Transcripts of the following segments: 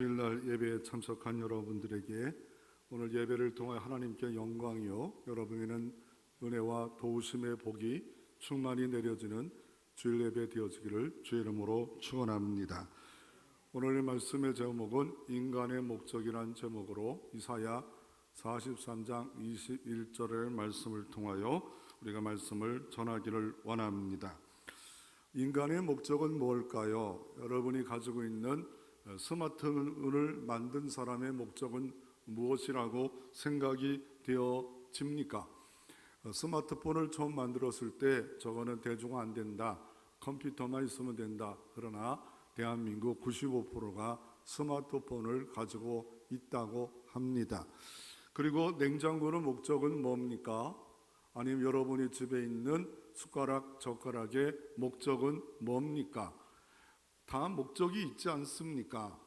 주일날 예배에 참석한 여러분들에게 오늘 예배를 통해 하나님께 영광이요 여러분에게는 은혜와 도우심의 복이 충만히 내려지는 주일 예배 되어지기를 주의 이름으로 축원합니다. 오늘 말씀의 제목은 인간의 목적이라는 제목으로 이사야 43장 21절의 말씀을 통하여 우리가 말씀을 전하기를 원합니다. 인간의 목적은 뭘까요? 여러분이 가지고 있는 스마트폰을 만든 사람의 목적은 무엇이라고 생각이 되어집니까? 스마트폰을 처음 만들었을 때 저거는 대중화 안 된다, 컴퓨터만 있으면 된다. 그러나 대한민국 95%가 스마트폰을 가지고 있다고 합니다. 그리고 냉장고의 목적은 뭡니까? 아니면 여러분이 집에 있는 숟가락, 젓가락의 목적은 뭡니까? 다 목적이 있지 않습니까?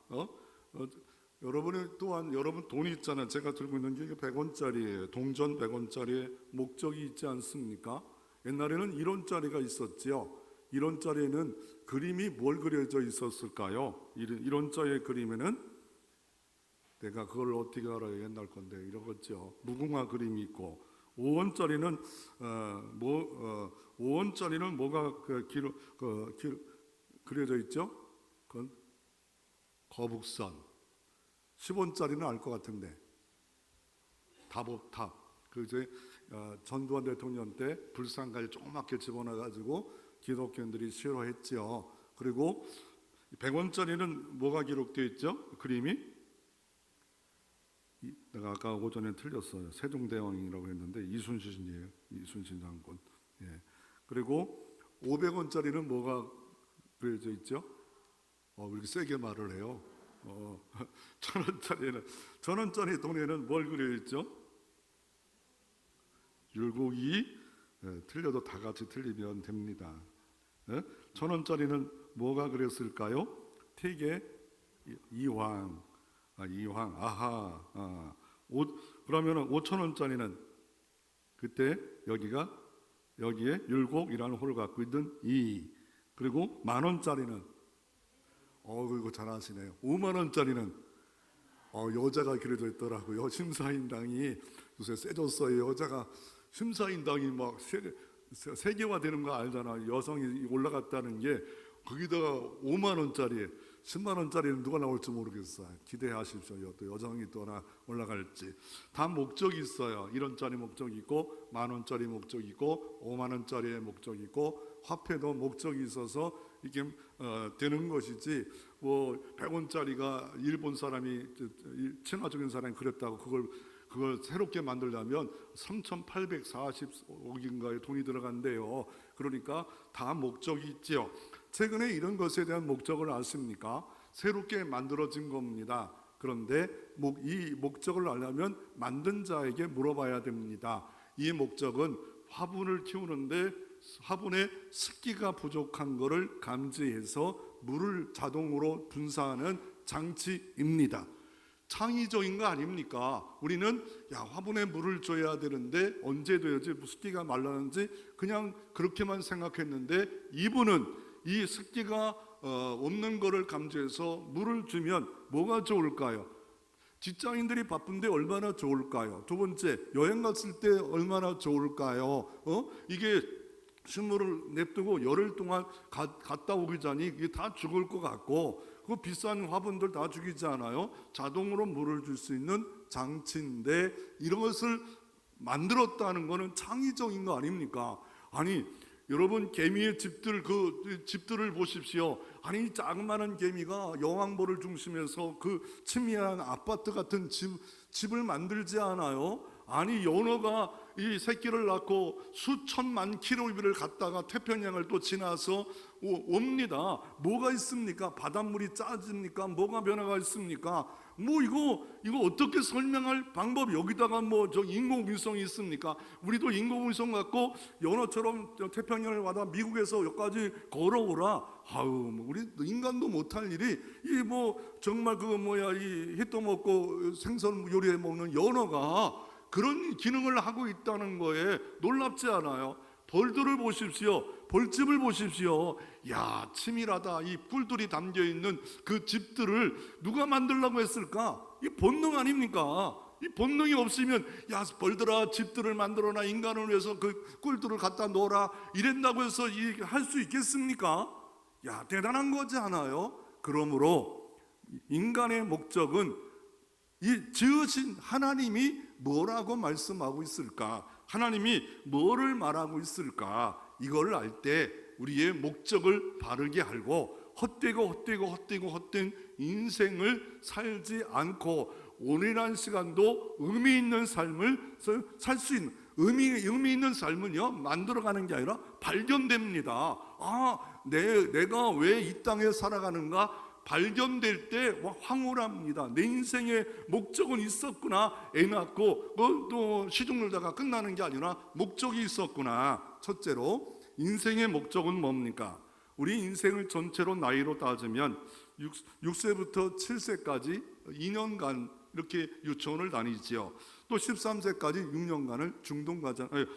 여러분이 또한 여러분 돈이 있잖아요. 제가 들고 있는 게 100원짜리예요. 동전 100원짜리에 목적이 있지 않습니까? 옛날에는 1원짜리가 있었지요. 1원짜리에는 그림이 뭘 그려져 있었을까요? 1원짜리 그림에는 내가 그걸 어떻게 알아요? 옛날 건데 이러겠죠. 무궁화 그림이 있고 5원짜리는 5원짜리는 뭐가 그려져 있죠? 그건 거북선. 10원짜리는 알 것 같은데 다보탑. 그 이제 전두환 대통령 때 불상가에 조그맣게 집어넣어가지고 기독교인들이 싫어했죠. 그리고 100원짜리는 뭐가 기록되어 있죠? 그림이 내가 아까 오전에 틀렸어요. 세종대왕이라고 했는데 이순신이에요. 이순신 장군. 예. 그리고 500원짜리는 뭐가 그려져 있죠? 왜 이렇게 세게 말을 해요? 1000원짜리 돈에는 뭘 그려 있죠? 율곡이. 틀려도 다 같이 틀리면 됩니다. 1000원짜리는 뭐가 그렸을까요? 태계 이황. 이황. 아하. 그러면 5000원짜리는 그때 여기에 율곡이라는 호를 갖고 있는 이. 그리고 10,000원짜리는 이거 잘 아시네요. 50,000원짜리는 여자가 그려져 있더라고요. 심사인당이 요새 세졌어요. 여자가 심사인당이 막 세계화되는 거 알잖아. 여성이 올라갔다는 게 거기다가 50,000원짜리 10만원짜리는 누가 나올지 모르겠어요. 기대하십시오. 또 여성이 또 하나 올라갈지. 다 목적이 있어요. 1원짜리 목적이 있고 10,000원짜리 목적이 있고 50,000원짜리의 목적이 있고 화폐도 목적이 있어서 이게 되는 것이지 100원짜리가 일본 사람이 친화적인 사람이 그렸다고 그걸 새롭게 만들려면 3,840억인가의 돈이 들어간대요. 그러니까 다 목적이 있죠. 최근에 이런 것에 대한 목적을 아십니까? 새롭게 만들어진 겁니다. 그런데 이 목적을 알려면 만든 자에게 물어봐야 됩니다. 이 목적은 화분을 키우는데 화분에 습기가 부족한 것을 감지해서 물을 자동으로 분사하는 장치입니다. 창의적인 거 아닙니까? 우리는 화분에 물을 줘야 되는데 언제 줘야지 습기가 말라는지 그냥 그렇게만 생각했는데 이분은 이 습기가 없는 것을 감지해서 물을 주면 뭐가 좋을까요? 직장인들이 바쁜데 얼마나 좋을까요? 두 번째, 여행 갔을 때 얼마나 좋을까요? 이게 식물을 냅두고 열흘 동안 갔다 오기 전에 이게 다 죽을 것 같고 그 비싼 화분들 다 죽이지 않아요? 자동으로 물을 줄 수 있는 장치인데 이런 것을 만들었다는 것은 창의적인 거 아닙니까? 아니 여러분 개미의 집들 그 집들을 보십시오. 아니 자그마한 개미가 여왕벌을 중심해서 그 침미한 아파트 같은 집을 만들지 않아요? 아니 연어가 이 새끼를 낳고 수천만 킬로미터를 갔다가 태평양을 또 지나서 옵니다. 뭐가 있습니까? 바닷물이 짜집니까? 뭐가 변화가 있습니까? 이거 어떻게 설명할 방법이 여기다가 저 인공위성이 있습니까? 우리도 인공위성 갖고 연어처럼 태평양을 가다 미국에서 여기까지 걸어오라. 우리 인간도 못할 일이 정말 이 햇도 먹고 생선 요리해 먹는 연어가 그런 기능을 하고 있다는 거에 놀랍지 않아요? 벌들을 보십시오. 벌집을 보십시오. 야, 치밀하다. 이 꿀들이 담겨있는 그 집들을 누가 만들려고 했을까? 이 본능 아닙니까? 이 본능이 없으면 야, 벌들아 집들을 만들어라, 인간을 위해서 그 꿀들을 갖다 놓아라 이랬다고 해서 할 수 있겠습니까? 야, 대단한 거지 않아요? 그러므로 인간의 목적은 이 지으신 하나님이 뭐라고 말씀하고 있을까? 하나님이 뭐를 말하고 있을까? 이걸 알 때 우리의 목적을 바르게 알고 헛된 인생을 살지 않고 온전한 시간도 의미 있는 삶을 살 수 있는, 의미 있는 삶은요 만들어가는 게 아니라 발견됩니다. 내가 왜 이 땅에 살아가는가 발견될 때 황홀합니다. 내 인생의 목적은 있었구나. 애 낳고 또 시중 놀다가 끝나는 게 아니라 목적이 있었구나. 첫째로 인생의 목적은 뭡니까? 우리 인생을 전체로 나이로 따지면 6세부터 7세까지 2년간 이렇게 유치원을 다니지요. 또 13세까지 6년간을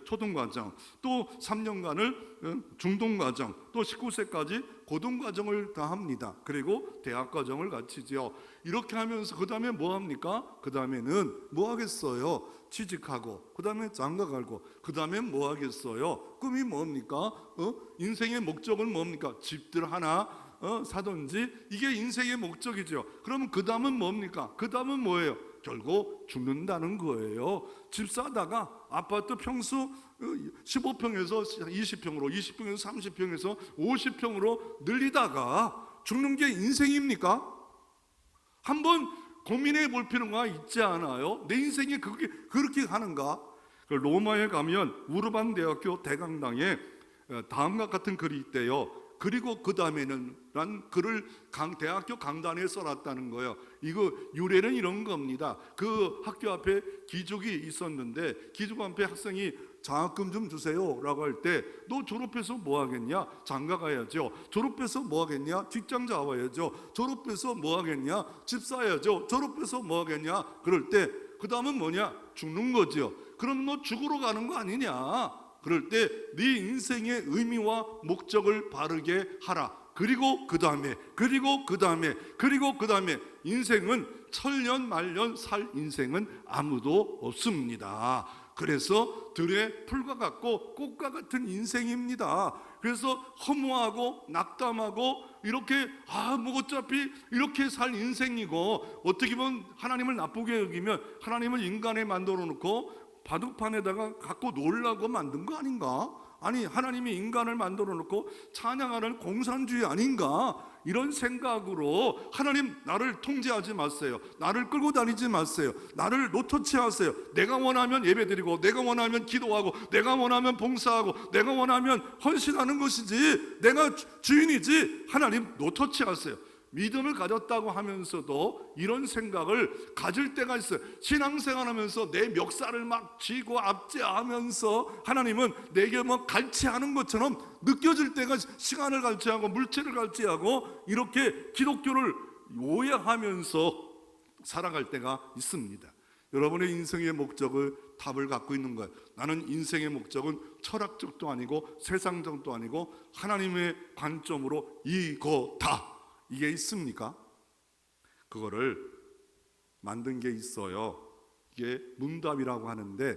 초등과정, 또 3년간을 중등과정, 또 19세까지 고등과정을 다 합니다. 그리고 대학과정을 갖추지요. 이렇게 하면서 그 다음에 뭐 합니까? 그 다음에는 뭐 하겠어요? 취직하고, 그 다음에 장가가고, 그 다음에 뭐 하겠어요? 꿈이 뭡니까? 인생의 목적은 뭡니까? 집들 하나 사든지, 이게 인생의 목적이죠. 그러면 그 다음은 뭡니까? 그 다음은 뭐예요? 결국 죽는다는 거예요. 집 사다가 아파트 평수 15평에서 20평으로, 20평에서 30평에서 50평으로 늘리다가 죽는 게 인생입니까? 한번 고민해 볼 필요가 있지 않아요? 내 인생이 그렇게 가는가? 로마에 가면 우르반 대학교 대강당에 다음과 같은 글이 있대요. 그리고 그 다음에는 란 글을 대학교 강단에 써놨다는 거예요. 이거 유래는 이런 겁니다. 그 학교 앞에 기죽이 있었는데 기죽 앞에 학생이 장학금 좀 주세요 라고 할 때 너 졸업해서 뭐 하겠냐? 장가 가야죠. 졸업해서 뭐 하겠냐? 직장 잡아야죠. 졸업해서 뭐 하겠냐? 집 사야죠. 졸업해서 뭐 하겠냐? 그럴 때 그 다음은 뭐냐? 죽는 거죠. 그럼 너 죽으러 가는 거 아니냐? 그럴 때 네 인생의 의미와 목적을 바르게 하라. 그리고 그 다음에 인생은 천년 만년 살 인생은 아무도 없습니다. 그래서 들의 풀과 같고 꽃과 같은 인생입니다. 그래서 허무하고 낙담하고 이렇게 뭐 어차피 이렇게 살 인생이고, 어떻게 보면 하나님을 나쁘게 여기면 하나님을 인간에 만들어 놓고 바둑판에다가 갖고 놀라고 만든 거 아닌가? 아니, 하나님이 인간을 만들어 놓고 찬양하는 공산주의 아닌가? 이런 생각으로 하나님 나를 통제하지 마세요. 나를 끌고 다니지 마세요. 나를 노터치 하세요. 내가 원하면 예배드리고, 내가 원하면 기도하고, 내가 원하면 봉사하고, 내가 원하면 헌신하는 것이지, 내가 주인이지. 하나님 노터치 하세요. 믿음을 가졌다고 하면서도 이런 생각을 가질 때가 있어요. 신앙생활하면서 내 멱살을 막 쥐고 압제하면서 하나님은 내게 뭐 갈취하는 것처럼 느껴질 때가, 시간을 갈취하고 물질을 갈취하고 이렇게 기독교를 오해하면서 살아갈 때가 있습니다. 여러분의 인생의 목적을 답을 갖고 있는 거예요. 나는 인생의 목적은 철학적도 아니고 세상적도 아니고 하나님의 관점으로 이거다, 이게 있습니까? 그거를 만든 게 있어요. 이게 문답이라고 하는데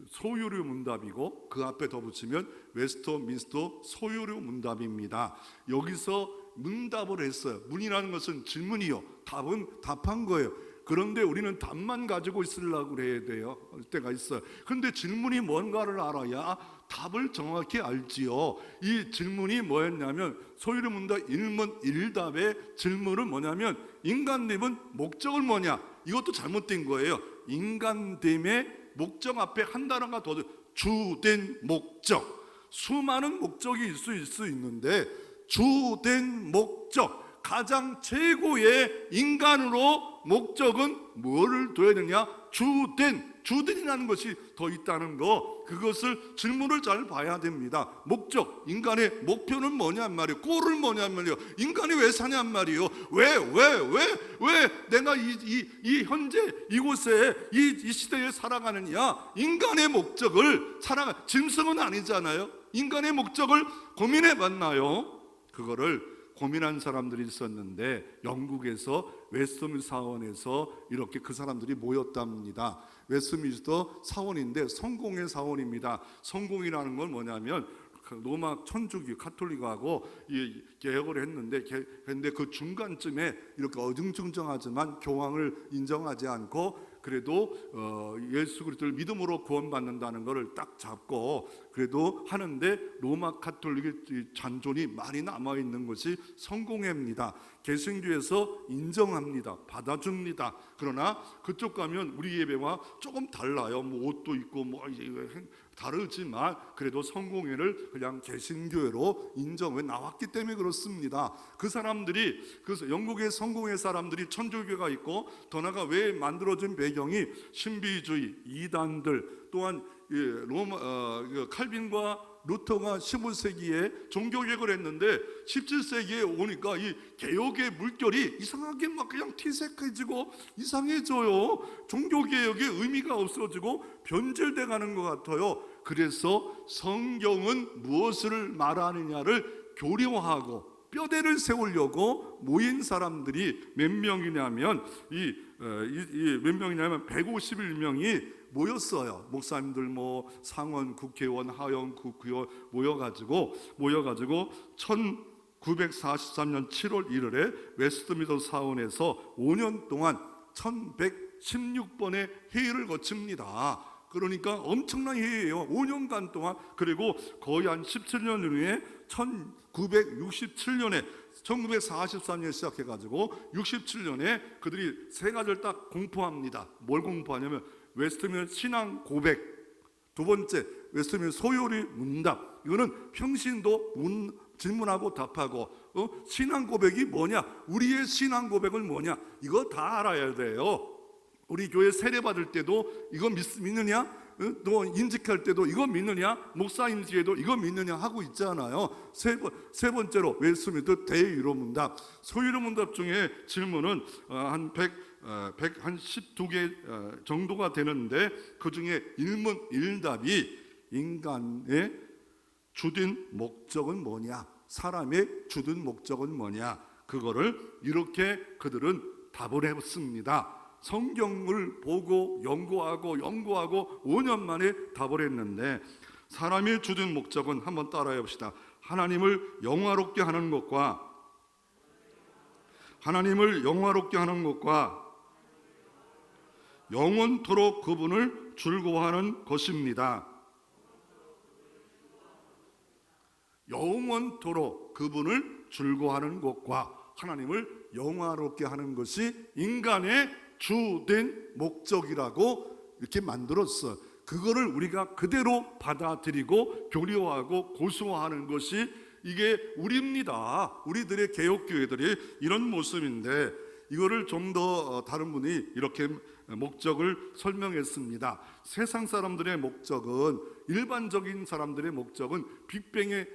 소유류 문답이고 그 앞에 더 붙이면 웨스트민스터 소유류 문답입니다. 여기서 문답을 했어요. 문이라는 것은 질문이요, 답은 답한 거예요. 그런데 우리는 답만 가지고 있으려고 그래야 돼요. 때가 있어요. 그런데 질문이 뭔가를 알아야 답을 정확히 알지요. 이 질문이 뭐였냐면 소유류 문답 1문 1답의 질문은 뭐냐면 인간됨은 목적은 뭐냐? 이것도 잘못된 거예요. 인간됨의 목적 앞에 한 단어가 더 주된 목적. 수많은 목적이 있을 수 있는데 주된 목적, 가장 최고의 인간으로 목적은 뭐를 둬야 되냐? 주된 주든이라는 것이 더 있다는 거, 그것을 질문을 잘 봐야 됩니다. 목적, 인간의 목표는 뭐냔 말이에요. 꼴은 뭐냔 말이에요. 인간이 왜 사냔 말이에요. 왜 내가 이 현재 이곳에 이 시대에 살아가느냐. 인간의 목적을 짐승은 아니잖아요. 인간의 목적을 고민해 봤나요? 그거를 고민한 사람들이 있었는데 영국에서 웨스트민스터 사원에서 이렇게 그 사람들이 모였답니다. 웨스트민스터 사원인데 성공의 사원입니다. 성공이라는 건 뭐냐면 로마 천주교 카톨릭하고 개혁을 했는데 그 중간쯤에 이렇게 어중중정하지만 교황을 인정하지 않고 그래도 예수 그리스도를 믿음으로 구원받는다는 것을 딱 잡고 그래도 하는데 로마 카톨릭의 잔존이 많이 남아있는 것이 성공회입니다. 개신교에서 인정합니다. 받아줍니다. 그러나 그쪽 가면 우리 예배와 조금 달라요. 뭐 옷도 있고 뭐 다르지만 그래도 성공회를 그냥 개신교회로 인정해 나왔기 때문에 그렇습니다. 그 사람들이, 그래서 영국의 성공회 사람들이 천주교가 있고 더 나아가 왜 만들어진 배경이 신비주의 이단들, 또한 로마 칼빈과 루터가 15세기에 종교개혁을 했는데 17세기에 오니까 이 개혁의 물결이 이상하게 막 그냥 티색해지고 이상해져요. 종교개혁의 의미가 없어지고 변질돼 가는 것 같아요. 그래서 성경은 무엇을 말하느냐를 교류하고 뼈대를 세우려고 모인 사람들이 몇 명이냐면 몇 명이냐면 151명이 모였어요. 목사님들 뭐 상원 국회의원, 하원 국회의원 모여가지고 1943년 7월 1일에 웨스트민스터 사원에서 5년 동안 1116번의 회의를 거칩니다. 그러니까 엄청난 회의예요. 5년간 동안. 그리고 거의 한 17년 후에 1967년에 1943년에 시작해가지고 67년에 그들이 세 가지를 딱 공포합니다. 뭘 공포하냐면 웨스트민스터 신앙 고백, 두 번째 웨스트민스터 소요리 문답. 이거는 평신도 질문하고 답하고 신앙 고백이 뭐냐, 우리의 신앙 고백은 뭐냐, 이거 다 알아야 돼요. 우리 교회 세례 받을 때도 이거 믿느냐, 또 인직할 때도 이거 믿느냐, 목사 임직에도 이거 믿느냐 하고 있잖아요. 세 번째로 웨스트민스터 대유로 문답. 소유로 문답 중에 질문은 한 12개 정도가 되는데 그 중에 1문 1답이 인간의 주된 목적은 뭐냐, 사람의 주된 목적은 뭐냐, 그거를 이렇게 그들은 답을 했습니다. 성경을 보고 연구하고 5년 만에 답을 했는데 사람의 주된 목적은, 한번 따라해 봅시다. 하나님을 영화롭게 하는 것과 영원토록 그분을 즐거워하는 것입니다. 영원토록 그분을 즐거워하는 것과 하나님을 영화롭게 하는 것이 인간의 주된 목적이라고 이렇게 만들었어요. 그거를 우리가 그대로 받아들이고 교류하고 고수하는 것이 이게 우리입니다. 우리들의 개혁교회들이 이런 모습인데, 이거를 좀 더 다른 분이 이렇게 목적을 설명했습니다. 세상 사람들의 목적은, 일반적인 사람들의 목적은 빅뱅의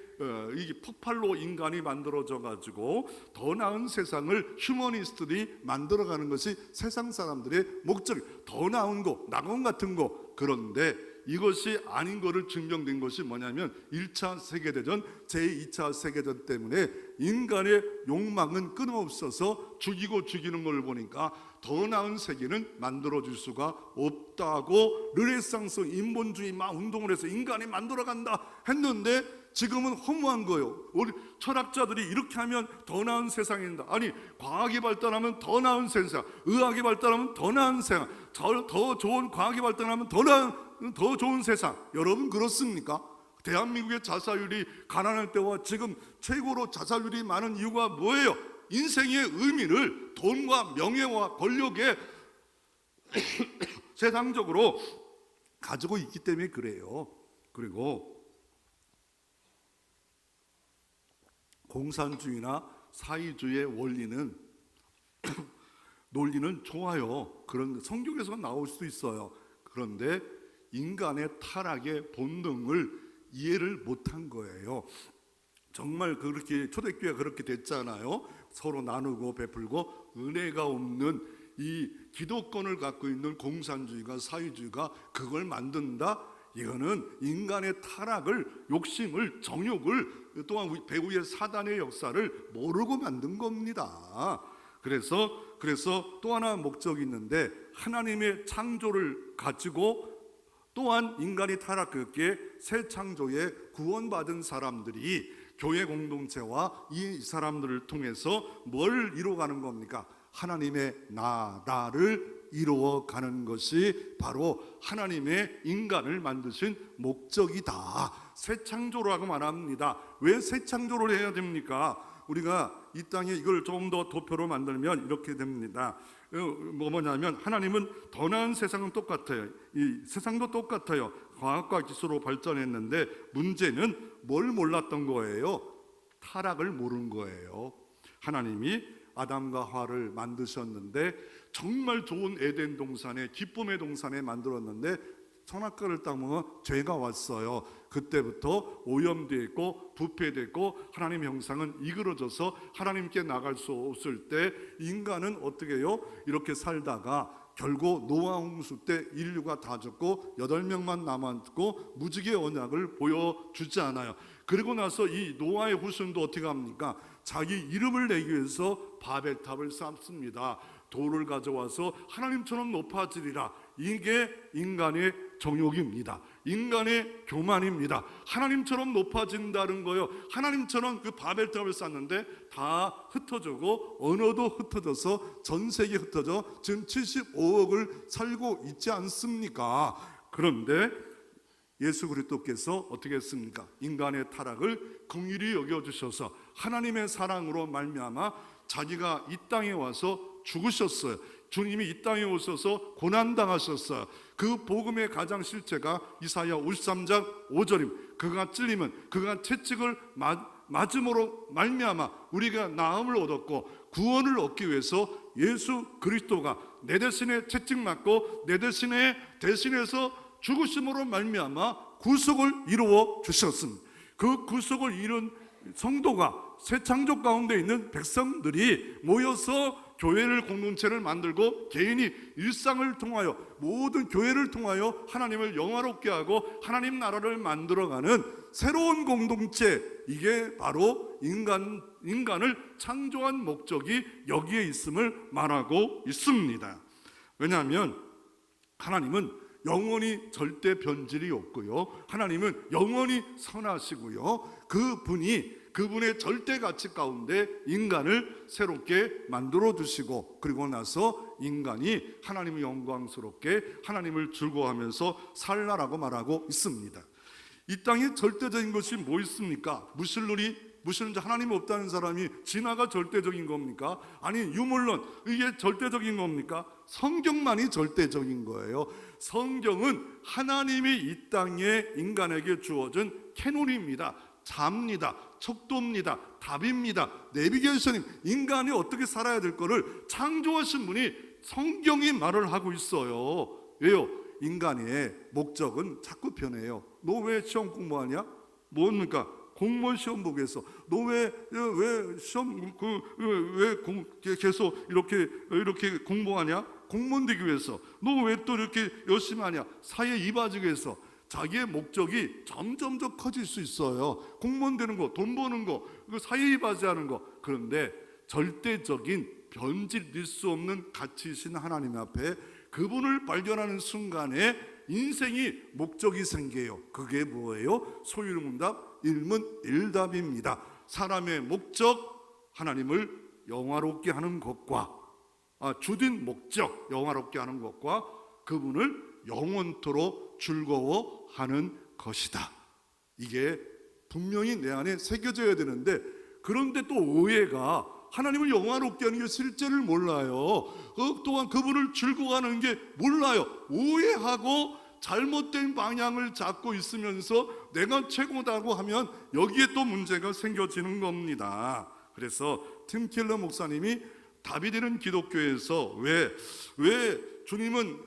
이 폭발로 인간이 만들어져 가지고 더 나은 세상을 휴머니스트들이 만들어가는 것이 세상 사람들의 목적, 더 나은 거, 낙원 같은 거. 그런데 이것이 아닌 것을 증명된 것이 뭐냐면 1차 세계대전, 제2차 세계대전 때문에 인간의 욕망은 끊임없어서 죽이는 걸 보니까 더 나은 세계는 만들어질 수가 없다고 르네상스 인본주의 막 운동을 해서 인간이 만들어간다 했는데 지금은 허무한 거예요. 우리 철학자들이 이렇게 하면 더 나은 세상입니다. 아니, 과학이 발달하면 더 나은 세상, 의학이 발달하면 더 나은 세상, 더 좋은 과학이 발달하면 더 좋은 세상. 여러분 그렇습니까? 대한민국의 자살률이 가난할 때와 지금 최고로 자살률이 많은 이유가 뭐예요? 인생의 의미를 돈과 명예와 권력에 세상적으로 가지고 있기 때문에 그래요. 그리고 공산주의나 사회주의의 논리는 좋아요. 그런 성경에서 나올 수도 있어요. 그런데 인간의 타락의 본능을 이해를 못한 거예요. 정말 그렇게 초대교회가 그렇게 됐잖아요. 서로 나누고 베풀고 은혜가 없는 이 기독권을 갖고 있는 공산주의가 사회주의가 그걸 만든다? 이거는 인간의 타락을, 욕심을, 정욕을, 또한 배후의 사단의 역사를 모르고 만든 겁니다. 그래서 또 하나 목적이 있는데, 하나님의 창조를 가지고 또한 인간이 타락했기에 새 창조에 구원받은 사람들이 교회 공동체와 이 사람들을 통해서 뭘 이루어가는 겁니까? 하나님의 나라를 이루어가는 것이 바로 하나님의 인간을 만드신 목적이다. 새 창조라고 말합니다. 왜 새 창조를 해야 됩니까? 우리가 이 땅에 이걸 좀 더 도표로 만들면 이렇게 됩니다. 뭐냐면 하나님은 더 나은 세상은 똑같아요. 이 세상도 똑같아요. 과학과 기술로 발전했는데 문제는 뭘 몰랐던 거예요? 타락을 모른 거예요. 하나님이 아담과 하와를 만드셨는데 정말 좋은 에덴 동산에, 기쁨의 동산에 만들었는데 선악과를 따먹어 죄가 왔어요. 그때부터 오염되고 부패되고 하나님 형상은 이그러져서 하나님께 나갈 수 없을 때 인간은 어떻게 해요? 이렇게 살다가 결국 노아 홍수 때 인류가 다 죽고 8명만 남았고 무지개 언약을 보여주지 않아요. 그리고 나서 이 노아의 후손도 어떻게 합니까? 자기 이름을 내기 위해서 바벨탑을 쌓습니다. 돌을 가져와서 하나님처럼 높아지리라. 이게 인간의 정욕입니다. 인간의 교만입니다. 하나님처럼 높아진다는 거예요. 하나님처럼 그 바벨탑을 쌓는데 다 흩어지고 언어도 흩어져서 전 세계에 흩어져 지금 75억을 살고 있지 않습니까? 그런데 예수 그리스도께서 어떻게 했습니까? 인간의 타락을 긍휼히 여겨주셔서 하나님의 사랑으로 말미암아 자기가 이 땅에 와서 죽으셨어요. 주님이 이 땅에 오셔서 고난당하셨어요. 그 복음의 가장 실체가 이사야 53장 5절입니다. 그가 찔리면 그가 채찍을 맞음으로 말미암아 우리가 나음을 얻었고 구원을 얻기 위해서 예수 그리스도가 내 대신에 채찍 맞고 내 대신에 대신해서 죽으심으로 말미암아 구속을 이루어 주셨습니다. 그 구속을 이룬 성도가 새 창조 가운데 있는 백성들이 모여서 교회를 공동체를 만들고 개인이 일상을 통하여 모든 교회를 통하여 하나님을 영화롭게 하고 하나님 나라를 만들어가는 새로운 공동체, 이게 바로 인간을 창조한 목적이 여기에 있음을 말하고 있습니다. 왜냐하면 하나님은 영원히 절대 변질이 없고요, 하나님은 영원히 선하시고요, 그분의 절대 가치 가운데 인간을 새롭게 만들어 주시고, 그리고 나서 인간이 하나님을 영광스럽게 하나님을 즐거워하면서 살라라고 말하고 있습니다. 이 땅에 절대적인 것이 뭐 있습니까? 무신론이 하나님이 없다는 사람이 진화가 절대적인 겁니까? 아니 유물론, 이게 절대적인 겁니까? 성경만이 절대적인 거예요. 성경은 하나님이 이 땅에 인간에게 주어진 캐논입니다. 자입니다. 척도입니다. 답입니다. 내비게이션임. 인간이 어떻게 살아야 될 거를 창조하신 분이 성경이 말을 하고 있어요. 왜요? 인간의 목적은 자꾸 변해요. 너 왜 시험 공부하냐? 뭡니까? 공무원 시험 보기 위해서. 너 왜 시험 계속 이렇게 공부하냐? 공무원 되기 위해서. 너 왜 또 이렇게 열심히 하냐? 사회에 이바지기 위해서. 자기의 목적이 점점 더 커질 수 있어요. 공무원 되는 거, 돈 버는 거, 사회에 이바지하는 거. 그런데 절대적인 변질될 수 없는 가치이신 하나님 앞에 그분을 발견하는 순간에 인생이 목적이 생겨요. 그게 뭐예요? 소유문답 일문일답입니다. 사람의 목적, 하나님을 영화롭게 하는 것과 주된 목적, 영화롭게 하는 것과 그분을 영원토록 즐거워하는 것이다. 이게 분명히 내 안에 새겨져야 되는데, 그런데 또 오해가 하나님을 영화롭게 하는 게 실제를 몰라요. 또한 그분을 즐거워하는 게 몰라요. 오해하고 잘못된 방향을 잡고 있으면서 내가 최고다고 하면 여기에 또 문제가 생겨지는 겁니다. 그래서 팀 켈러 목사님이 다비드는 기독교에서 왜 주님은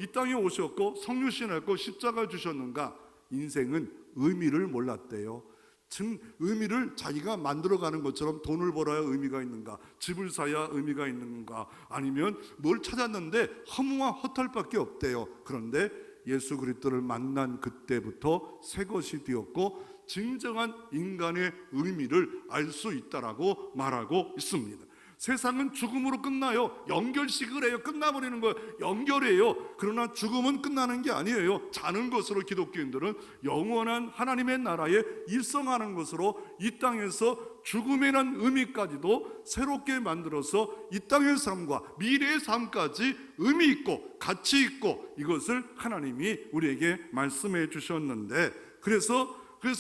이 땅에 오셨고 성육신했고 십자가 주셨는가? 인생은 의미를 몰랐대요. 즉 의미를 자기가 만들어가는 것처럼 돈을 벌어야 의미가 있는가, 집을 사야 의미가 있는가, 아니면 뭘 찾았는데 허무와 허탈밖에 없대요. 그런데 예수 그리스도를 만난 그때부터 새 것이 되었고 진정한 인간의 의미를 알 수 있다라고 말하고 있습니다. 세상은 죽음으로 끝나요. 연결식을 해요. 끝나버리는 거예요. 연결해요. 그러나 죽음은 끝나는 게 아니에요. 자는 것으로 기독교인들은 영원한 하나님의 나라에 입성하는 것으로 이 땅에서 죽음이라는 의미까지도 새롭게 만들어서 이 땅의 삶과 미래의 삶까지 의미 있고 가치 있고 이것을 하나님이 우리에게 말씀해 주셨는데, 그래서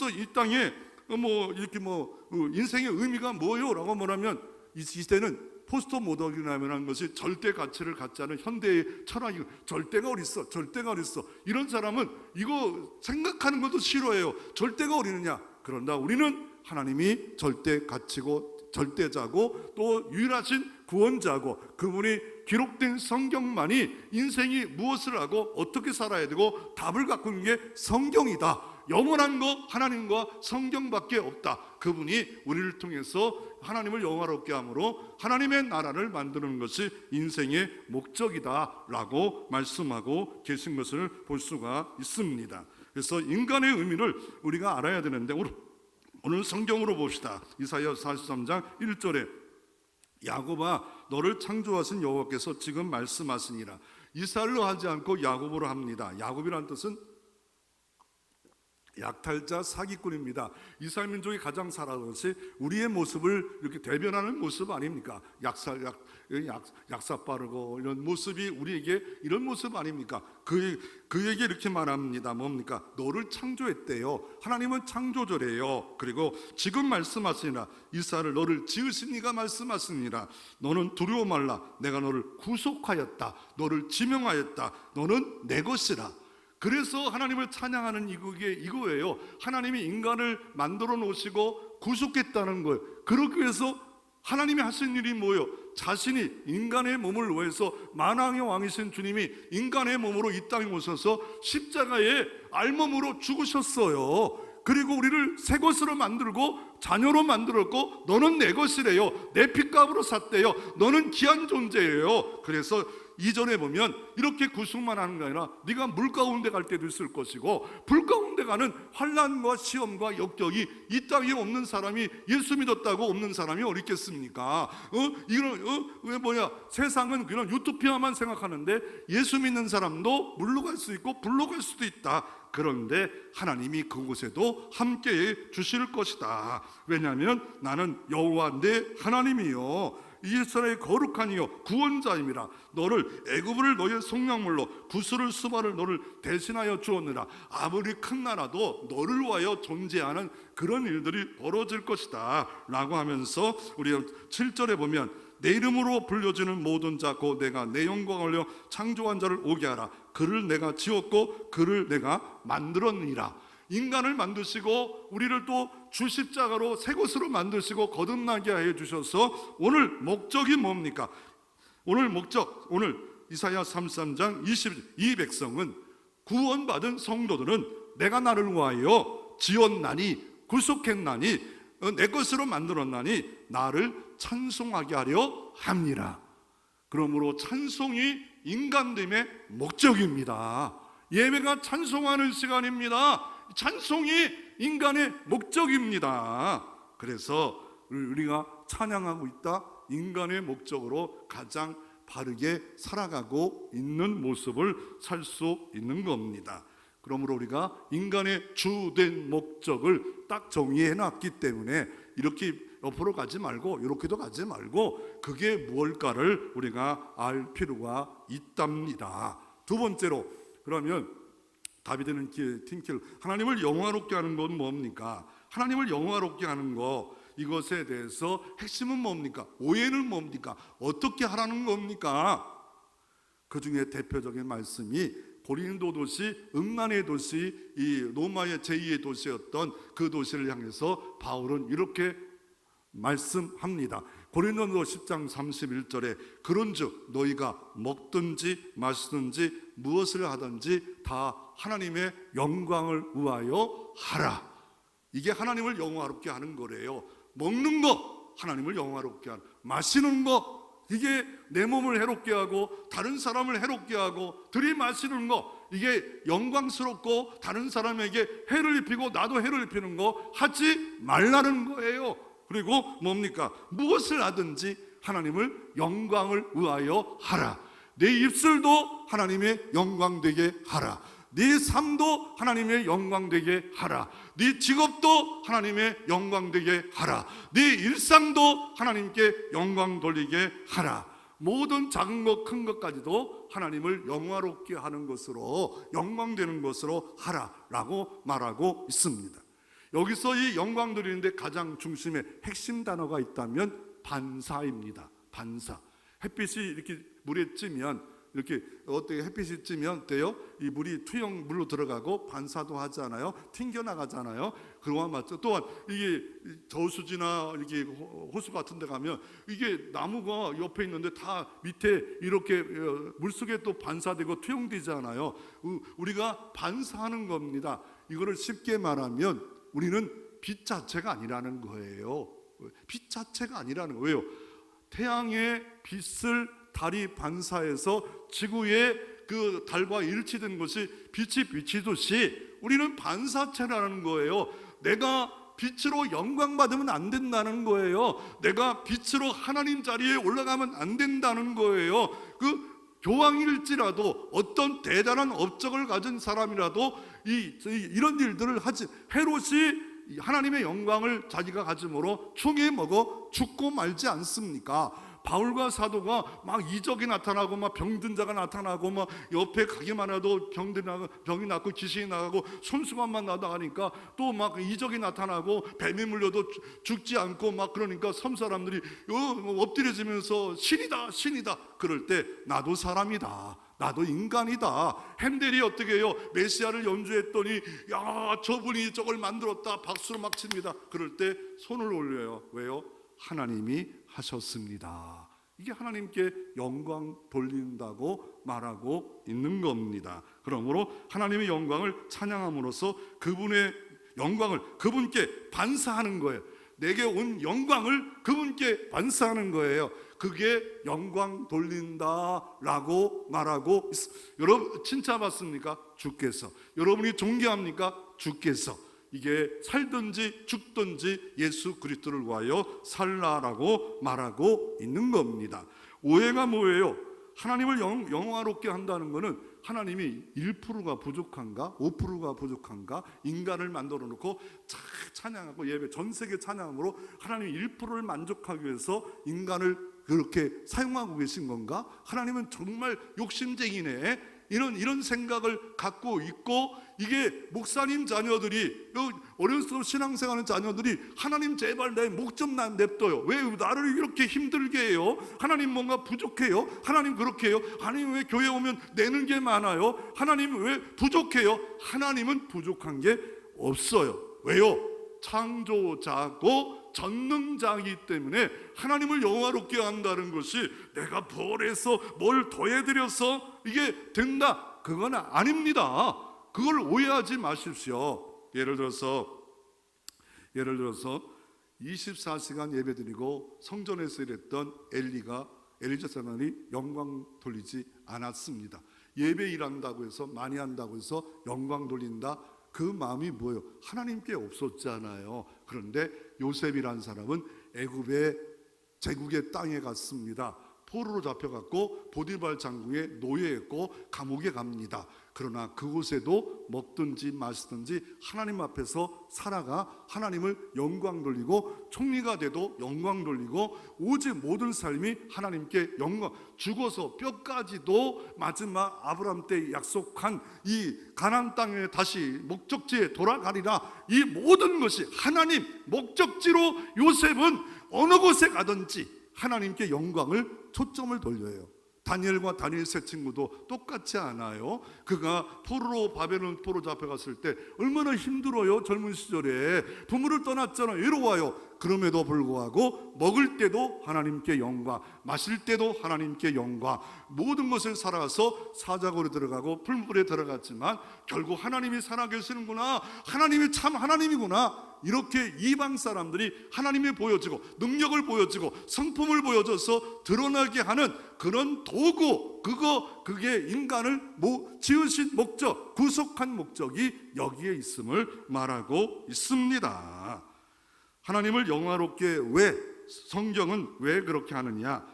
이 땅에 인생의 의미가 뭐예요? 라고 말하면 이 시대는 포스트 모더니즘이라는 것이 절대 가치를 갖지 않은 현대의 철학이, 절대가 어딨어, 절대가 어딨어. 이런 사람은 이거 생각하는 것도 싫어해요. 절대가 어디느냐? 그런다 우리는 하나님이 절대 가치고 절대자고 또 유일하신 구원자고 그분이 기록된 성경만이 인생이 무엇을 하고 어떻게 살아야 되고 답을 갖고 있는 게 성경이다. 영원한 거 하나님과 성경밖에 없다. 그분이 우리를 통해서 하나님을 영화롭게 함으로 하나님의 나라를 만드는 것이 인생의 목적이다라고 말씀하고 계신 것을 볼 수가 있습니다. 그래서 인간의 의미를 우리가 알아야 되는데 오늘 성경으로 봅시다. 이사야 43장 1절에 야곱아 너를 창조하신 여호와께서 지금 말씀하시니라. 이스라엘로 하지 않고 야곱으로 합니다. 야곱이란 뜻은 약탈자, 사기꾼입니다. 이스라엘 민족이 가장 살아온 것이 우리의 모습을 이렇게 대변하는 모습 아닙니까? 약사 빠르고 이런 모습이 우리에게 이런 모습 아닙니까? 그에게 이렇게 말합니다. 뭡니까? 너를 창조했대요. 하나님은 창조주래요. 그리고 지금 말씀하시니라. 이스라엘을 너를 지으신 이가 말씀하시니라. 너는 두려워 말라. 내가 너를 구속하였다. 너를 지명하였다. 너는 내 것이라. 그래서 하나님을 찬양하는 이거예요. 하나님이 인간을 만들어 놓으시고 구속했다는 거예요. 그러기 위해서 하나님이 하신 일이 뭐예요? 자신이 인간의 몸을 위해서 만왕의 왕이신 주님이 인간의 몸으로 이 땅에 오셔서 십자가에 알몸으로 죽으셨어요. 그리고 우리를 새 것으로 만들고 자녀로 만들었고 너는 내 것이래요. 내 핏값으로 샀대요. 너는 귀한 존재예요. 그래서 이전에 보면 이렇게 구속만 하는 게 아니라 네가 물 가운데 갈 때도 있을 것이고 불 가운데 가는 환난과 시험과 역경이 이 땅에 없는 사람이 예수 믿었다고 없는 사람이 어디 있겠습니까? 세상은 그런 유토피아만 생각하는데 예수 믿는 사람도 물로 갈 수 있고 불로 갈 수도 있다. 그런데 하나님이 그곳에도 함께해 주실 것이다. 왜냐하면 나는 여호와 내 하나님이요 이스라엘의 거룩한 이요 구원자임이라. 너를 애굽을 너의 속량물로 구스를 수바를 너를 대신하여 주었느라. 아무리 큰 나라도 너를 위하여 존재하는 그런 일들이 벌어질 것이다 라고 하면서 우리 7절에 보면 내 이름으로 불려지는 모든 자 곧 내가 내 영광을 올려 창조한 자를 오게 하라. 그를 내가 지었고 그를 내가 만들었느니라. 인간을 만드시고 우리를 또 주 십자가로 새 것으로 만드시고 거듭나게 해 주셔서 오늘 목적이 뭡니까? 오늘 목적, 오늘 이사야 33장 이 백성은 구원받은 성도들은 내가 나를 위하여 지었나니 구속했나니 내 것으로 만들었나니 나를 찬송하게 하려 합니다. 그러므로 찬송이 인간됨의 목적입니다. 예배가 찬송하는 시간입니다. 찬송이 인간의 목적입니다. 그래서 우리가 찬양하고 있다. 인간의 목적으로 가장 바르게 살아가고 있는 모습을 살 수 있는 겁니다. 그러므로 우리가 인간의 주된 목적을 딱 정의해 놨기 때문에 이렇게 옆으로 가지 말고 이렇게도 가지 말고 그게 무엇일까를 우리가 알 필요가 있답니다. 두 번째로, 그러면 다비드는 팀킬 하나님을 영화롭게 하는 건 뭡니까? 하나님을 영화롭게 하는 거, 이것에 대해서 핵심은 뭡니까? 오해는 뭡니까? 어떻게 하라는 겁니까? 그 중에 대표적인 말씀이 고린도 도시, 음란의 도시, 이 로마의 제2의 도시였던 그 도시를 향해서 바울은 이렇게 말씀합니다. 고린도서 10장 31절에 그런즉 너희가 먹든지 마시든지 무엇을 하든지 다 하나님의 영광을 위하여 하라. 이게 하나님을 영화롭게 하는 거래요. 먹는 거 하나님을 영화롭게 하는, 마시는 거 이게 내 몸을 해롭게 하고 다른 사람을 해롭게 하고 들이마시는 거 이게 영광스럽고 다른 사람에게 해를 입히고 나도 해를 입히는 거 하지 말라는 거예요. 그리고 뭡니까? 무엇을 하든지 하나님을 영광을 위하여 하라. 내 입술도 하나님의 영광되게 하라. 네 삶도 하나님의 영광되게 하라. 네 직업도 하나님의 영광되게 하라. 네 일상도 하나님께 영광 돌리게 하라. 모든 작은 것 큰 것까지도 하나님을 영화롭게 하는 것으로, 영광되는 것으로 하라라고 말하고 있습니다. 여기서 이 영광 돌리는데 가장 중심에 핵심 단어가 있다면 반사입니다. 반사. 햇빛이 이렇게 물에 찌면, 이렇게 어떻게 햇빛이 찌면 돼요? 이 물이 투영 물로 들어가고 반사도 하잖아요. 튕겨 나가잖아요. 그와 맞죠. 또한 이게 저수지나 이렇게 호수 같은 데 가면 이게 나무가 옆에 있는데 다 밑에 이렇게 물속에 또 반사되고 투영되잖아요. 우리가 반사하는 겁니다. 이거를 쉽게 말하면 우리는 빛 자체가 아니라는 거예요. 빛 자체가 아니라는 거예요. 태양의 빛을 달이 반사해서 지구에 그 달과 일치된 것이 빛이 비치듯이 우리는 반사체라는 거예요. 내가 빛으로 영광 받으면 안 된다는 거예요. 내가 빛으로 하나님 자리에 올라가면 안 된다는 거예요. 그 교황일지라도 어떤 대단한 업적을 가진 사람이라도 이런 일들을 하지, 헤롯이 하나님의 영광을 자기가 가짐으로 충에 먹어 죽고 말지 않습니까? 바울과 사도가 막 이적이 나타나고 막 병든 자가 나타나고 막 옆에 가기만 해도 병이 낫고 귀신이 나가고 손수건만 나가니까 또 막 이적이 나타나고 뱀이 물려도 죽지 않고 막 그러니까 섬 사람들이 엎드려지면서 신이다 신이다. 그럴 때 나도 사람이다, 나도 인간이다. 핸델이 어떻게 해요? 메시아를 연주했더니 야 저분이 저걸 만들었다 박수로 막 칩니다. 그럴 때 손을 올려요. 왜요? 하나님이 하셨습니다. 이게 하나님께 영광 돌린다고 말하고 있는 겁니다. 그러므로 하나님의 영광을 찬양함으로써 그분의 영광을 그분께 반사하는 거예요. 내게 온 영광을 그분께 반사하는 거예요. 그게 영광 돌린다라고 말하고 있습니다. 여러분 칭찬받습니까? 주께서. 여러분이 존경합니까? 주께서. 이게 살든지 죽든지 예수 그리스도를 위하여 살라라고 말하고 있는 겁니다. 오해가 뭐예요? 하나님을 영화롭게 한다는 것은 하나님이 1%가 부족한가? 5%가 부족한가? 인간을 만들어 놓고 찬양하고 예배 전 세계 찬양으로 하나님 1%를 만족하기 위해서 인간을 그렇게 사용하고 계신 건가? 하나님은 정말 욕심쟁이네. 이런 생각을 갖고 있고, 이게 목사님 자녀들이 어려서 신앙생활하는 자녀들이 하나님 제발 내 목 좀 냅둬요. 왜 나를 이렇게 힘들게 해요? 하나님 뭔가 부족해요? 하나님 그렇게 해요? 하나님 왜 교회 오면 내는 게 많아요? 하나님 왜 부족해요? 하나님은 부족한 게 없어요. 왜요? 창조자고 전능자이기 때문에 하나님을 영화롭게 한다는 것이 내가 벌해서 뭘 더해드려서 이게 된다, 그건 아닙니다. 그걸 오해하지 마십시오. 예를 들어서 24시간 예배드리고 성전에서 일했던 엘리자 사람이 영광 돌리지 않았습니다. 예배 일한다고 해서 많이 한다고 해서 영광 돌린다, 그 마음이 뭐예요? 하나님께 없었잖아요. 그런데 요셉이라는 사람은 애굽의 제국의 땅에 갔습니다. 포로로 잡혀갔고 보디발 장군의 노예였고 감옥에 갑니다. 그러나 그곳에도 먹든지 마시든지 하나님 앞에서 살아가 하나님을 영광 돌리고 총리가 돼도 영광 돌리고 오직 모든 삶이 하나님께 영광, 죽어서 뼈까지도 마지막 아브라함 때 약속한 이 가나안 땅에 다시 목적지에 돌아가리라, 이 모든 것이 하나님 목적지로 요셉은 어느 곳에 가든지 하나님께 영광을 초점을 돌려요. 다니엘과 다니엘 세 친구도 똑같지 않아요? 그가 바벨론 포로 잡혀갔을 때 얼마나 힘들어요. 젊은 시절에 부모를 떠났잖아요. 외로워요. 그럼에도 불구하고 먹을 때도 하나님께 영광, 마실 때도 하나님께 영광, 모든 것을 살아가서 사자굴에 들어가고 풀물에 들어갔지만 결국 하나님이 살아계시는구나, 하나님이 참 하나님이구나, 이렇게 이방 사람들이 하나님이 보여지고 능력을 보여주고 성품을 보여줘서 드러나게 하는 그런 도구, 그게 인간을 지으신 목적, 구속한 목적이 여기에 있음을 말하고 있습니다. 하나님을 영화롭게 성경은 왜 그렇게 하느냐?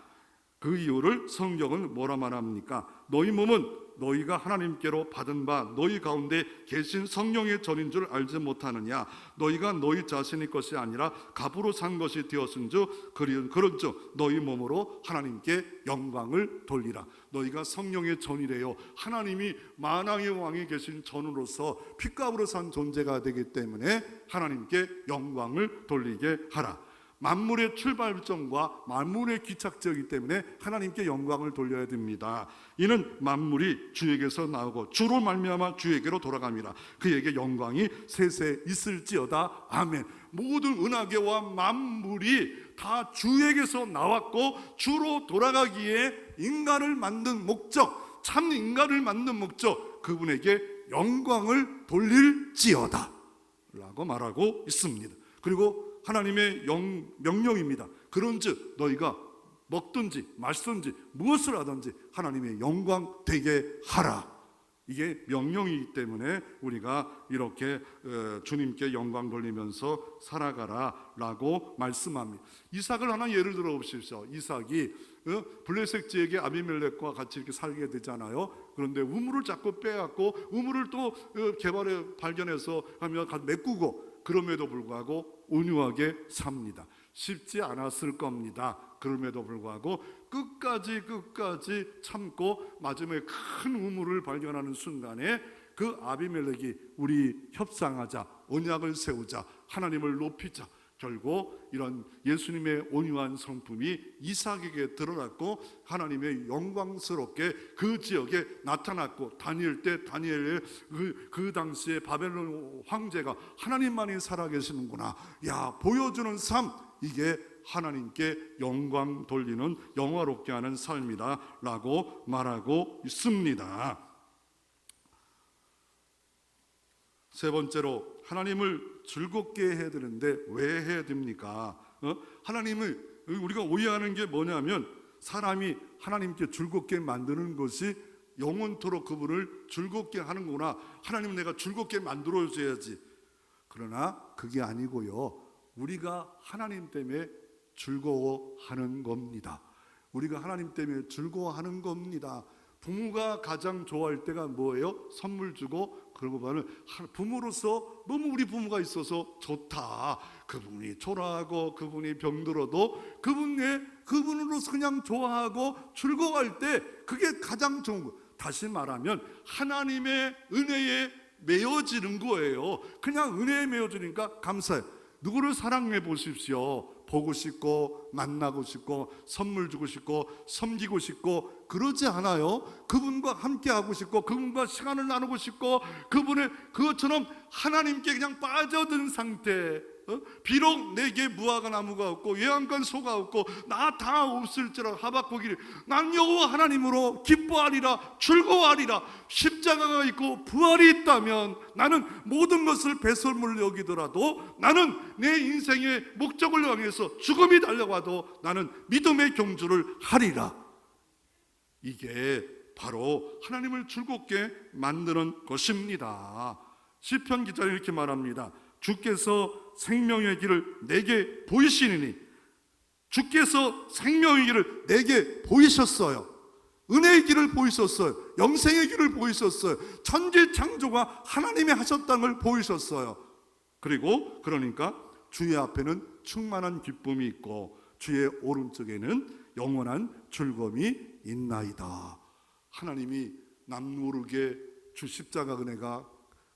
그 이유를 성경은 뭐라 말합니까? 너희 몸은 너희가 하나님께로 받은 바 너희 가운데 계신 성령의 전인 줄 알지 못하느냐? 너희가 너희 자신의 것이 아니라 값으로 산 것이 되었은즉 그런즉 너희 몸으로 하나님께 영광을 돌리라. 너희가 성령의 전이래요. 하나님이 만왕의 왕이 계신 전으로서 핏값으로 산 존재가 되기 때문에 하나님께 영광을 돌리게 하라. 만물의 출발점과 만물의 기착지이기 때문에 하나님께 영광을 돌려야 됩니다. 이는 만물이 주에게서 나오고 주로 말미암아 주에게로 돌아갑니다. 그에게 영광이 세세 있을지어다. 아멘. 모든 은하계와 만물이 다 주에게서 나왔고 주로 돌아가기에 인간을 만든 목적, 참 인간을 만든 목적, 그분에게 영광을 돌릴지어다 라고 말하고 있습니다. 그리고 하나님의 명령입니다. 그런즉 너희가 먹든지 마시든지 무엇을 하든지 하나님의 영광 되게 하라. 이게 명령이기 때문에 우리가 이렇게 주님께 영광 돌리면서 살아가라라고 말씀합니다. 이삭을 하나 예를 들어 보십시오. 이삭이 블레셋 지역의 아비멜렉과 같이 이렇게 살게 되잖아요. 그런데 우물을 자꾸 빼앗고 우물을 또 개발해 발견해서 하면 메꾸고, 그럼에도 불구하고 온유하게 삽니다. 쉽지 않았을 겁니다. 그럼에도 불구하고 끝까지 참고 마지막에 큰 우물을 발견하는 순간에 그 아비멜렉이 우리 협상하자, 언약을 세우자, 하나님을 높이자, 결국 이런 예수님의 온유한 성품이 이삭에게 드러났고 하나님의 영광스럽게 그 지역에 나타났고, 다니엘의 그 당시에 바벨론 황제가 하나님만이 살아계시는구나, 야, 보여주는 삶, 이게 하나님께 영광 돌리는 영화롭게 하는 삶이다 라고 말하고 있습니다. 세 번째로, 하나님을 즐겁게 해야 되는데 왜 해야 됩니까? 하나님을 우리가 오해하는 게 뭐냐면, 사람이 하나님께 즐겁게 만드는 것이 영원토록 그분을 즐겁게 하는구나, 하나님은 내가 즐겁게 만들어줘야지. 그러나 그게 아니고요, 우리가 하나님 때문에 즐거워하는 겁니다. 우리가 하나님 때문에 즐거워하는 겁니다. 부모가 가장 좋아할 때가 뭐예요? 선물 주고, 그러고 보면 부모로서 너무 우리 부모가 있어서 좋다, 그분이 초라하고 그분이 병들어도 그분으로서 그냥 좋아하고 즐거워할 때 그게 가장 좋은 거. 다시 말하면 하나님의 은혜에 메어지는 거예요. 그냥 은혜에 메어지니까 감사해요. 누구를 사랑해 보십시오. 보고 싶고 만나고 싶고 선물 주고 싶고 섬기고 싶고 그러지 않아요? 그분과 함께 하고 싶고 그분과 시간을 나누고 싶고 그것처럼 하나님께 그냥 빠져든 상태. 비록 내게 무화과 나무가 없고 외양간 소가 없고 나 다 없을지라 하박국이 난 여호와 하나님으로 기뻐하리라 즐거워하리라. 십자가가 있고 부활이 있다면 나는 모든 것을 배설물 여기더라도, 나는 내 인생의 목적을 향해서 죽음이 달려와도 나는 믿음의 경주를 하리라. 이게 바로 하나님을 즐겁게 만드는 것입니다. 시편 기자는 이렇게 말합니다. 주께서 생명의 길을 내게 보이시니, 주께서 생명의 길을 내게 보이셨어요. 은혜의 길을 보이셨어요. 영생의 길을 보이셨어요. 천지 창조가 하나님이 하셨다는 걸 보이셨어요. 그리고 그러니까 주의 앞에는 충만한 기쁨이 있고 주의 오른쪽에는 영원한 즐거움이 있나이다. 하나님이 남모르게 주 십자가 은혜가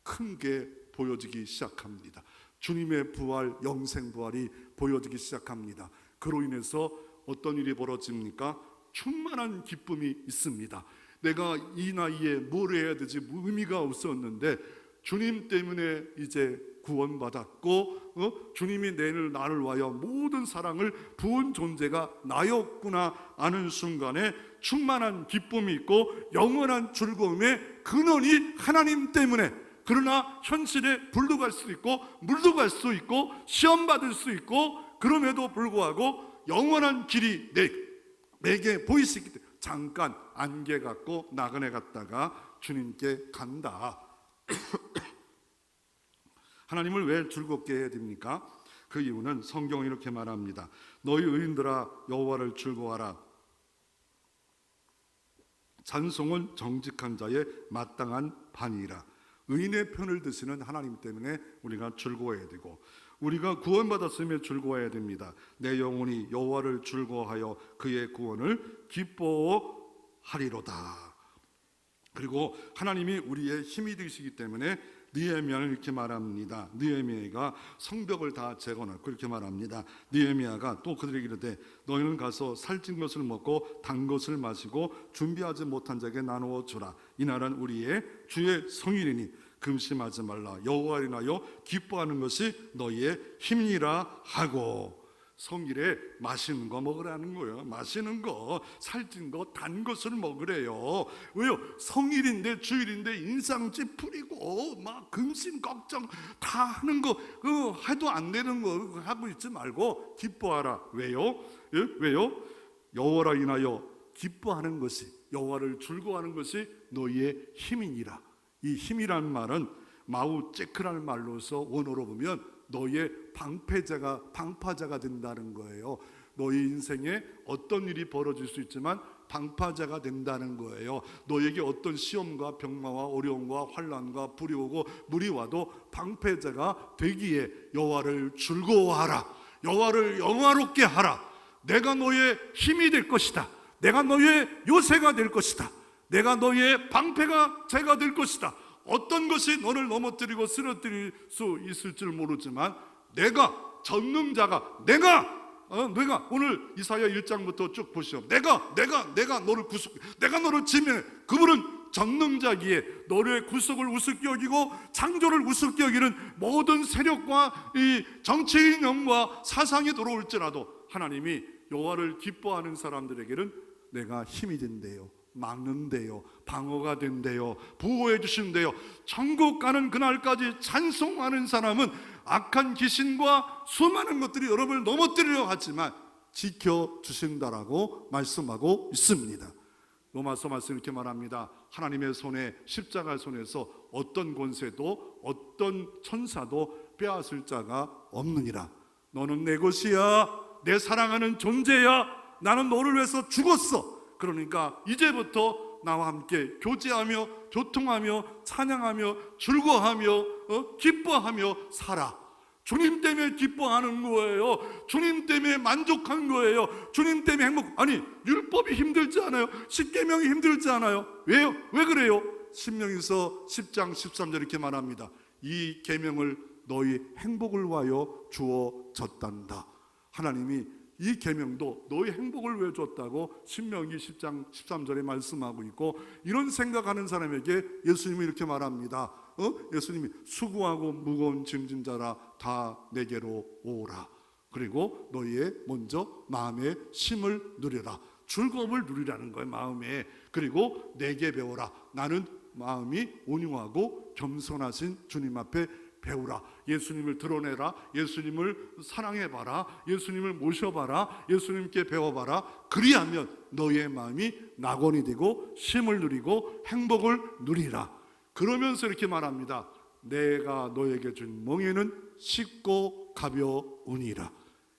큰 게 보여지기 시작합니다. 주님의 부활, 영생 부활이 보여지기 시작합니다. 그로 인해서 어떤 일이 벌어집니까? 충만한 기쁨이 있습니다. 내가 이 나이에 뭘 해야 되지 의미가 없었는데 주님 때문에 이제 구원받았고 주님이 나를 위하여 모든 사랑을 부은 존재가 나였구나 아는 순간에 충만한 기쁨이 있고 영원한 즐거움의 근원이 하나님 때문에, 그러나 현실에 불러갈 수 있고 물러갈 수 있고 시험받을 수 있고, 그럼에도 불구하고 영원한 길이 내게 보이시기 때문에 잠깐 안개 갖고 나그네 갔다가 주님께 간다. 하나님을 왜 즐겁게 해야 됩니까? 그 이유는 성경은 이렇게 말합니다. 너희 의인들아 여호와를 즐거워하라. 찬송은 정직한 자의 마땅한 반이라. 의인의 편을 드시는 하나님 때문에 우리가 즐거워해야 되고, 우리가 구원받았으면 즐거워해야 됩니다. 내 영혼이 여호와를 즐거워하여 그의 구원을 기뻐하리로다. 그리고 하나님이 우리의 힘이 되시기 때문에 느헤미야는 이렇게 말합니다. 느헤미야가 성벽을 다 재건하고 그렇게 말합니다. 느헤미야가 또 그들에게 이르되 너희는 가서 살찐 것을 먹고 단 것을 마시고 준비하지 못한 자에게 나누어 주라. 이날은 우리의 주의 성일이니 금심하지 말라. 여호와를 인하여 기뻐하는 것이 너희의 힘이라 하고. 성일에 맛있는 거 먹으라는 거예요. 맛있는 거, 살찐 거, 단 것을 먹으래요. 왜요? 성일인데 주일인데 인상 찌푸리고 막 근심 걱정 다 하는 거, 해도 안 되는 거 하고 있지 말고 기뻐하라. 왜요? 왜요? 여호와를 인하여 기뻐하는 것이, 여호와를 즐거워하는 것이 너희의 힘이니라. 이 힘이라는 말은 마우제크라는 말로서 원어로 보면 너의 방파자가 된다는 거예요. 너희 인생에 어떤 일이 벌어질 수 있지만 방파자가 된다는 거예요. 너에게 어떤 시험과 병마와 어려움과 환난과 불이 오고 물이 와도 방패자가 되기에 여호와를 즐거워하라. 여호와를 영화롭게 하라. 내가 너의 힘이 될 것이다. 내가 너의 요새가 될 것이다. 내가 너의 방패가 제가 될 것이다. 어떤 것이 너를 넘어뜨리고 쓰러뜨릴 수 있을 줄 모르지만 내가 전능자가, 내가 오늘 이사야 1장부터 쭉 보시오. 내가 너를 내가 너를 지면해. 그분은 전능자기에 너의 구속을 우습게 여기고 창조를 우습게 여기는 모든 세력과 이 정치인 영과 사상이 들어올지라도 하나님이 여호와를 기뻐하는 사람들에게는 내가 힘이 된대요. 막는데요, 방어가 된대요, 보호해 주신대요. 천국 가는 그날까지 찬송하는 사람은 악한 귀신과 수많은 것들이 여러분을 넘어뜨리려 하지만 지켜주신다라고 말씀하고 있습니다. 로마서 말씀 이렇게 말합니다. 하나님의 손에, 십자가 손에서 어떤 권세도 어떤 천사도 빼앗을 자가 없느니라. 너는 내 것이야. 내 사랑하는 존재야. 나는 너를 위해서 죽었어. 그러니까 이제부터 나와 함께 교제하며 교통하며 찬양하며 즐거워하며 기뻐하며 살아. 주님 때문에 기뻐하는 거예요. 주님 때문에 만족한 거예요. 주님 때문에 행복. 아니, 율법이 힘들지 않아요? 십계명이 힘들지 않아요? 왜요? 왜 그래요? 신명기서 10장 13절 이렇게 말합니다. 이 계명을 너희 행복을 위하여 주어졌단다. 하나님이 이 계명도 너희 행복을 위해 줬다고 신명기 10장 13절에 말씀하고 있고, 이런 생각하는 사람에게 예수님이 이렇게 말합니다. 예수님이 수고하고 무거운 짐진 자라 다 내게로 오라. 그리고 너희의 먼저 마음의 쉼을 누리라. 즐거움을 누리라는 거예요, 마음에. 그리고 내게 배워라. 나는 마음이 온유하고 겸손하신 주님 앞에 배우라. 예수님을 드러내라. 예수님을 사랑해봐라. 예수님을 모셔봐라. 예수님께 배워봐라. 그리하면 너의 마음이 낙원이 되고 쉼을 누리고 행복을 누리라. 그러면서 이렇게 말합니다. 내가 너에게 준 멍에는 쉽고 가벼우니라.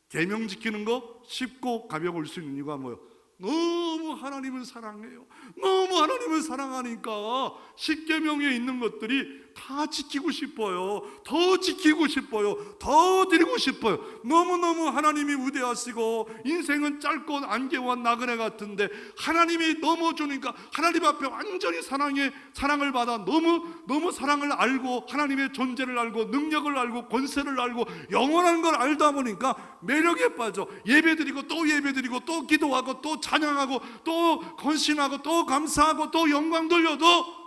계명 지키는 거 쉽고 가벼울 수 있는 이유가 뭐예요? 너무 하나님을 사랑해요. 너무 하나님을 사랑하니까 십계명에 있는 것들이 다 지키고 싶어요. 더 지키고 싶어요. 더 드리고 싶어요. 너무너무 하나님이 위대하시고 인생은 짧고 안개와 나그네 같은데 하나님이 너무 주니까 하나님 앞에 완전히 사랑을 받아 너무 사랑을 알고 하나님의 존재를 알고 능력을 알고 권세를 알고 영원한 걸 알다 보니까 매력에 빠져 예배드리고 또 예배드리고 또 기도하고 또 찬양하고 또 헌신하고 또 감사하고 또 영광 돌려도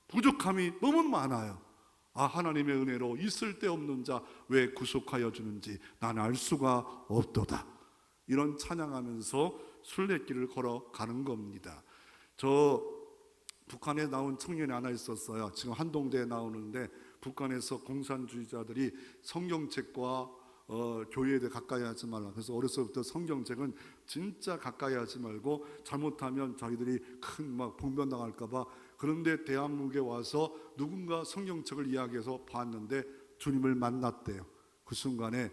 부족함이 너무 많아요. 아, 하나님의 은혜로 있을 데 없는 자 왜 구속하여 주는지 난 알 수가 없도다. 이런 찬양하면서 순례길을 걸어가는 겁니다. 저 북한에 나온 청년이 하나 있었어요. 지금 한동대에 나오는데 북한에서 공산주의자들이 성경책과 교회에 대해 가까이 하지 말라. 그래서 어려서부터 성경책은 진짜 가까이 하지 말고 잘못하면 자기들이 큰 막 봉변당할까 봐. 그런데 대한민국에 와서 누군가 성경책을 이야기해서 봤는데 주님을 만났대요. 그 순간에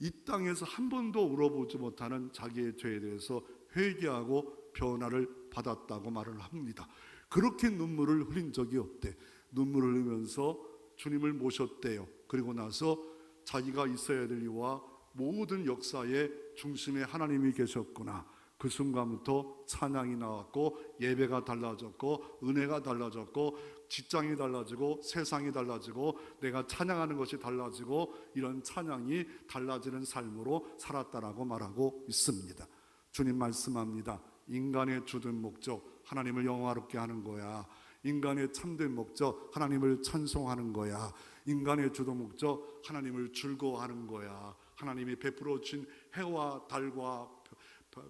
이 땅에서 한 번도 울어보지 못하는 자기의 죄에 대해서 회개하고 변화를 받았다고 말을 합니다. 그렇게 눈물을 흘린 적이 없대. 눈물을 흘리면서 주님을 모셨대요. 그리고 나서 자기가 있어야 될 이유와 모든 역사의 중심에 하나님이 계셨구나. 그 순간부터 찬양이 나왔고 예배가 달라졌고 은혜가 달라졌고 직장이 달라지고 세상이 달라지고 내가 찬양하는 것이 달라지고 이런 찬양이 달라지는 삶으로 살았다라고 말하고 있습니다. 주님 말씀합니다. 인간의 주된 목적 하나님을 영화롭게 하는 거야. 인간의 참된 목적 하나님을 찬송하는 거야. 인간의 주도 목적 하나님을 즐거워하는 거야. 하나님이 베풀어 주신 해와 달과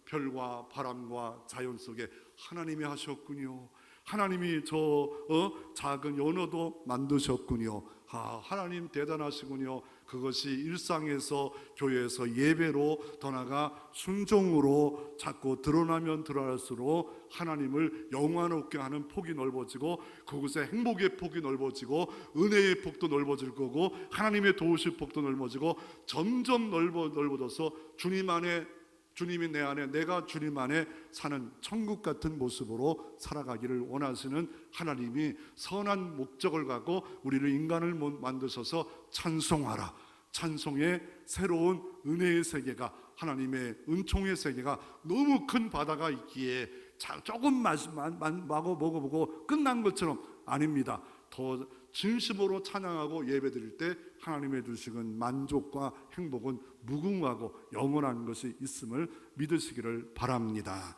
별과 바람과 자연 속에 하나님이 하셨군요. 하나님이 저 작은 연어도 만드셨군요. 하나님 대단하시군요. 그것이 일상에서 교회에서 예배로 더 나아가 순종으로 자꾸 드러나면 드러날수록 하나님을 영화롭게 하는 폭이 넓어지고 그곳에 행복의 폭이 넓어지고 은혜의 폭도 넓어질 거고 하나님의 도우실 폭도 넓어지고 점점 넓어져서 주님 안에 주님이 내 안에 내가 주님 안에 사는 천국 같은 모습으로 살아가기를 원하시는 하나님이 선한 목적을 갖고 우리를 인간을 만드셔서 찬송하라. 찬송의 새로운 은혜의 세계가 하나님의 은총의 세계가 너무 큰 바다가 있기에 조금 마고 먹어보고 끝난 것처럼 아닙니다. 더 진심으로 찬양하고 예배드릴 때 하나님의 주시는 만족과 행복은 무궁하고 영원한 것이 있음을 믿으시기를 바랍니다.